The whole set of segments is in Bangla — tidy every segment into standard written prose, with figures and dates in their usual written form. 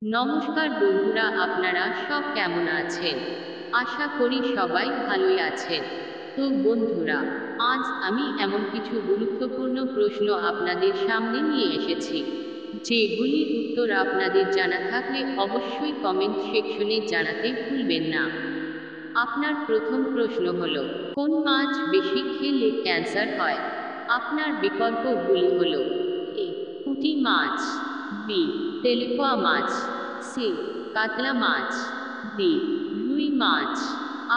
নমস্কার বন্ধুরা, আপনারা সব কেমন আছেন? আশা করি সবাই ভালোই আছেন। তো বন্ধুরা, আজ আমি এমন কিছু গুরুত্বপূর্ণ প্রশ্ন আপনাদের সামনে নিয়ে এসেছি, যেগুলির উত্তর আপনাদের জানা থাকলে অবশ্যই কমেন্ট সেকশনে জানাতে ভুলবেন না। আপনার প্রথম প্রশ্ন হলো, কোন মাছ বেশি খেলে ক্যান্সার হয়? আপনার বিকল্পগুলি হলো: এ, পুঁটি মাছ; বি, তেলেপোয়া মাছ; সি, কাতলা মাছ; ডি, রুই মাছ।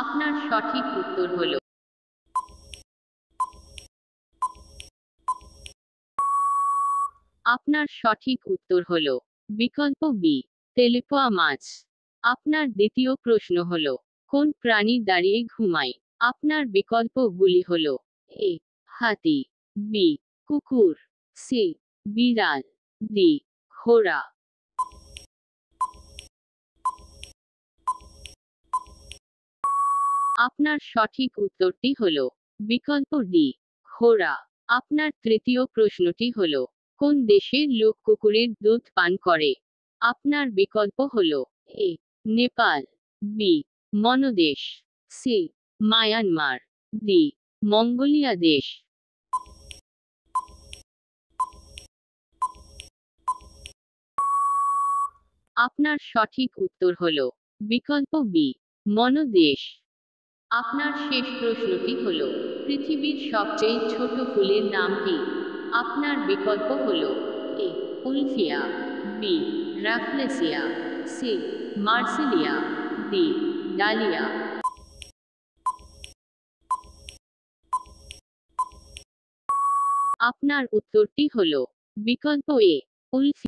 আপনার সঠিক উত্তর হলো আপনার সঠিক উত্তর হলো বিকল্প বি, তেলেপোয়া মাছ। আপনার দ্বিতীয় প্রশ্ন হলো, কোন প্রাণী দাঁড়িয়ে ঘুমায়? আপনার বিকল্পগুলি হলো: এ, হাতি; বি, কুকুর; সি, বিড়াল; ডি, ঘোড়া। আপনার সঠিক উত্তরটি হলো বিকল্প ডি, ঘোড়া। আপনার তৃতীয় প্রশ্নটি হলো, কোন দেশের লোক কুকুরের দুধ পান করে? আপনার বিকল্প হলো: এ, নেপাল; বি, মনদেশ; সি, মায়ানমার; ডি, মঙ্গোলিয়া দেশ। আপনার সঠিক উত্তর হলো বিকল্প বি, মনদেশ। আপনার শেষ প্রশ্নটি হলো, পৃথিবীর সবচেয়ে ছোট ফুলের নাম কি? আপনার বিকল্প হলো: A, Wolffia; B, Rafflesia; C, Marsilea; D, dahlia. আপনার উত্তরটি হলো বিকল্প এ, উলফিয়া।